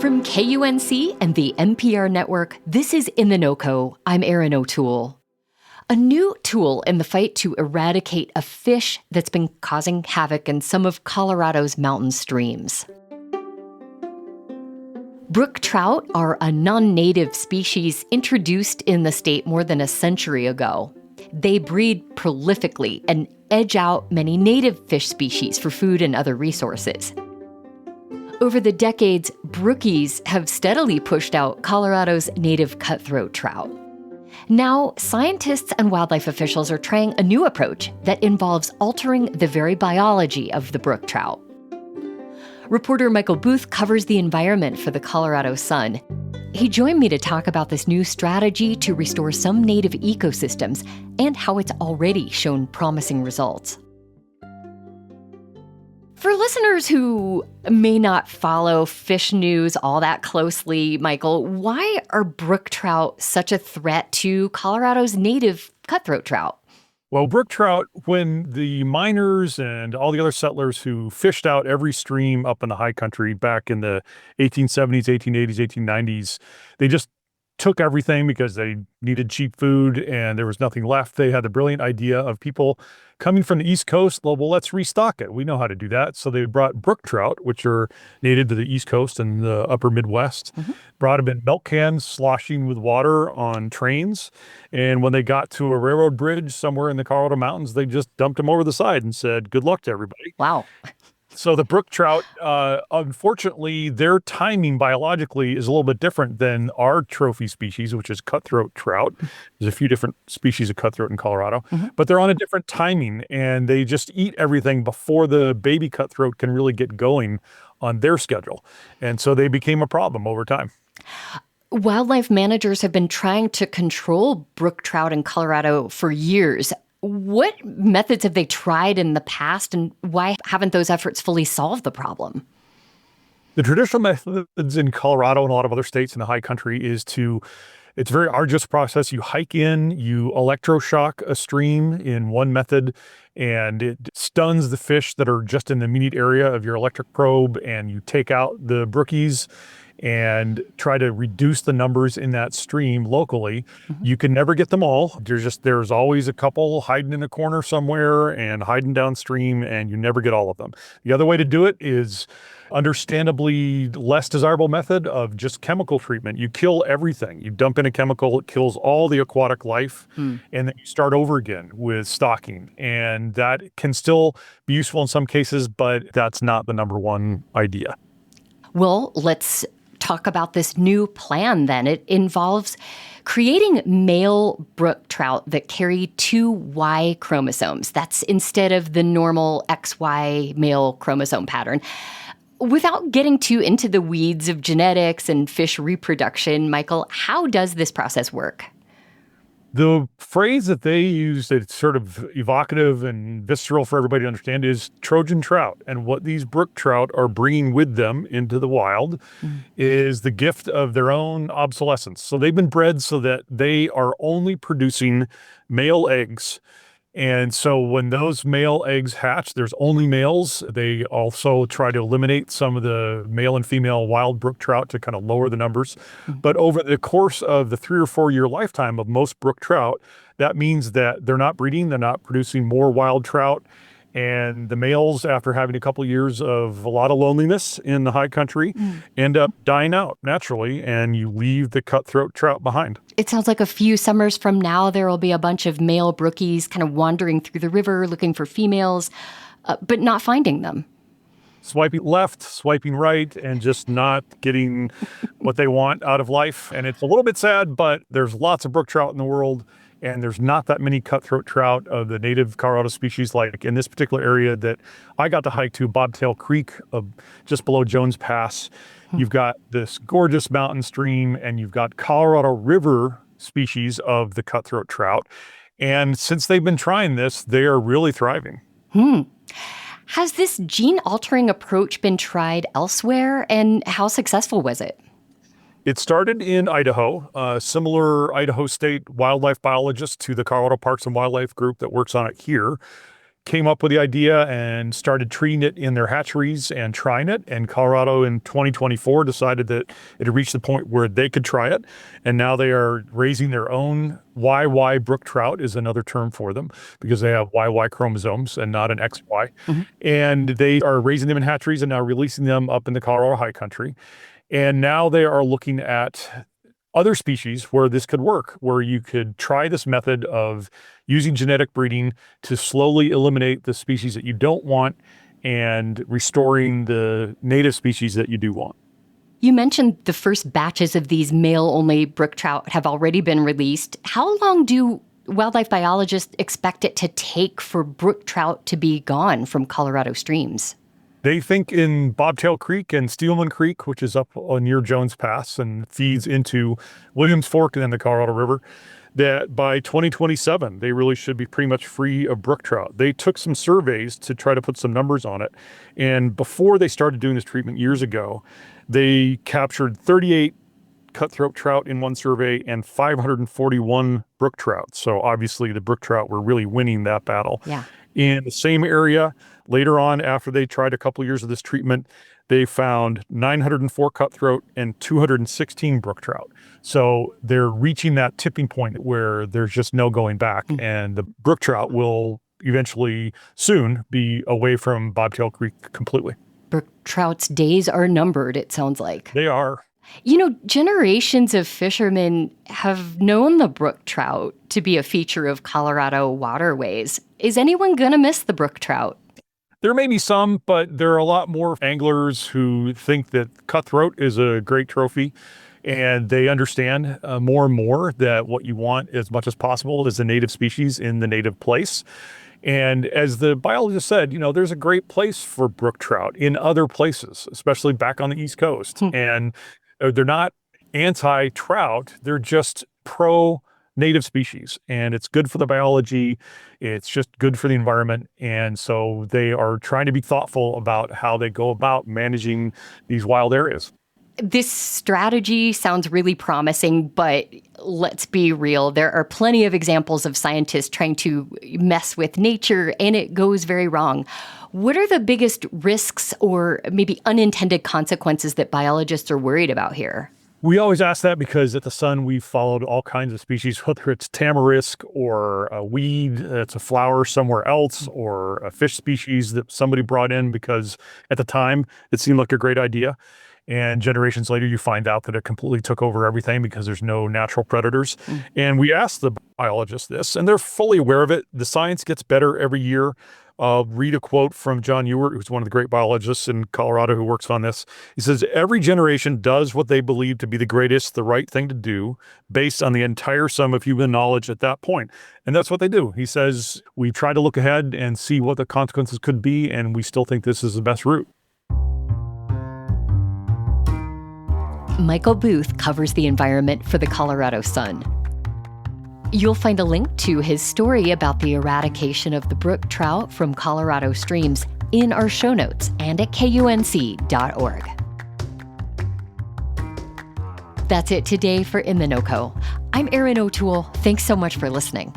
From KUNC and the NPR network, this is In The NoCo. I'm Erin O'Toole. A new tool in the fight to eradicate a fish that's been causing havoc in some of Colorado's mountain streams. Brook trout are a non-native species introduced in the state more than a century ago. They breed prolifically and edge out many native fish species for food and other resources. Over the decades, brookies have steadily pushed out Colorado's native cutthroat trout. Now, scientists and wildlife officials are trying a new approach that involves altering the very biology of the brook trout. Reporter Michael Booth covers the environment for the Colorado Sun. He joined me to talk about this new strategy to restore some native ecosystems and how it's already shown promising results. For listeners who may not follow fish news all that closely, Michael, why are brook trout such a threat to Colorado's native cutthroat trout? Well, brook trout, when the miners and all the other settlers who fished out every stream up in the high country back in the 1870s, 1880s, 1890s, they just took everything because they needed cheap food and there was nothing left. They had the brilliant idea of people coming from the East Coast. Well, let's restock it. We know how to do that. So they brought brook trout, which are native to the East Coast and the upper Midwest, brought them in milk cans, sloshing with water on trains. And when they got to a railroad bridge somewhere in the Colorado Mountains, they just dumped them over the side and said, good luck to everybody. Wow. So the brook trout, unfortunately, their timing biologically is a little bit different than our trophy species, which is cutthroat trout. There's a few different species of cutthroat in Colorado, but they're on a different timing, and they just eat everything before the baby cutthroat can really get going on their schedule. And so they became a problem over time. Wildlife managers have been trying to control brook trout in Colorado for years. What methods have they tried in the past, and why haven't those efforts fully solved the problem? The traditional methods in Colorado and a lot of other states in the high country it's a very arduous process. You hike in, you electroshock a stream in one method, and it stuns the fish that are just in the immediate area of your electric probe, and you take out the brookies and try to reduce the numbers in that stream locally. You can never get them all. There's always a couple hiding in a corner somewhere and hiding downstream, and you never get all of them. The other way to do it is understandably less desirable method of just chemical treatment. You kill everything. You dump in a chemical, it kills all the aquatic life, and then you start over again with stocking. And that can still be useful in some cases, but that's not the number one idea. Well, let's talk about this new plan then. It involves creating male brook trout that carry two Y chromosomes. That's instead of the normal XY male chromosome pattern. Without getting too into the weeds of genetics and fish reproduction, Michael, how does this process work? The phrase that they use that's sort of evocative and visceral for everybody to understand is Trojan trout. And what these brook trout are bringing with them into the wild is the gift of their own obsolescence. So they've been bred so that they are only producing male eggs. And so when those male eggs hatch, there's only males. They also try to eliminate some of the male and female wild brook trout to kind of lower the numbers. But over the course of the 3 or 4 year lifetime of most brook trout, that means that they're not breeding, they're not producing more wild trout. And the males, after having a couple of years of a lot of loneliness in the high country, end up dying out naturally, and you leave the cutthroat trout behind. It sounds like a few summers from now, there will be a bunch of male brookies kind of wandering through the river looking for females, but not finding them. Swiping left, swiping right, and just not getting what they want out of life. And it's a little bit sad, but there's lots of brook trout in the world. And there's not that many cutthroat trout of the native Colorado species, like in this particular area that I got to hike to, Bobtail Creek, just below Jones Pass. You've got this gorgeous mountain stream, and you've got Colorado River species of the cutthroat trout. And since they've been trying this, they are really thriving. Has this gene-altering approach been tried elsewhere, and how successful was it? It started in Idaho, a similar Idaho State wildlife biologist to the Colorado Parks and Wildlife group that works on it here came up with the idea and started treating it in their hatcheries and trying it. And Colorado in 2024 decided that it had reached the point where they could try it. And now they are raising their own YY brook trout is another term for them because they have YY chromosomes and not an XY. And they are raising them in hatcheries and now releasing them up in the Colorado high country. And now they are looking at other species where this could work, where you could try this method of using genetic breeding to slowly eliminate the species that you don't want and restoring the native species that you do want. You mentioned the first batches of these male-only brook trout have already been released. How long do wildlife biologists expect it to take for brook trout to be gone from Colorado streams? They think in Bobtail Creek and Steelman Creek, which is up near Jones Pass and feeds into Williams Fork and then the Colorado River, that by 2027, they really should be pretty much free of brook trout. They took some surveys to try to put some numbers on it. And before they started doing this treatment years ago, they captured 38 cutthroat trout in one survey and 541 brook trout. So obviously the brook trout were really winning that battle. Yeah. In the same area, later on, after they tried a couple of years of this treatment, they found 904 cutthroat and 216 brook trout. So they're reaching that tipping point where there's just no going back. And the brook trout will eventually soon be away from Bobtail Creek completely. Brook trout's days are numbered, it sounds like. They are. You know, generations of fishermen have known the brook trout to be a feature of Colorado waterways. Is anyone going to miss the brook trout? There may be some, but there are a lot more anglers who think that cutthroat is a great trophy, and they understand more and more that what you want as much as possible is a native species in the native place. And as the biologist said, you know, there's a great place for brook trout in other places, especially back on the East Coast. And they're not anti-trout, they're just pro-native species. And it's good for the biology, it's just good for the environment. And so they are trying to be thoughtful about how they go about managing these wild areas. This strategy sounds really promising, but let's be real. There are plenty of examples of scientists trying to mess with nature, and it goes very wrong. What are the biggest risks or maybe unintended consequences that biologists are worried about here? We always ask that because at the Sun, we've followed all kinds of species, whether it's tamarisk or a weed that's a flower somewhere else, or a fish species that somebody brought in because at the time it seemed like a great idea. And generations later, you find out that it completely took over everything because there's no natural predators. And we asked the biologists this, and they're fully aware of it. The science gets better every year. I'll read a quote from John Ewart, who's one of the great biologists in Colorado who works on this. He says, every generation does what they believe to be the greatest, the right thing to do based on the entire sum of human knowledge at that point. And that's what they do. He says, we try to look ahead and see what the consequences could be, and we still think this is the best route. Michael Booth covers the environment for the Colorado Sun. You'll find a link to his story about the eradication of the brook trout from Colorado streams in our show notes and at KUNC.org. That's it today for In The NoCo. I'm Erin O'Toole. Thanks so much for listening.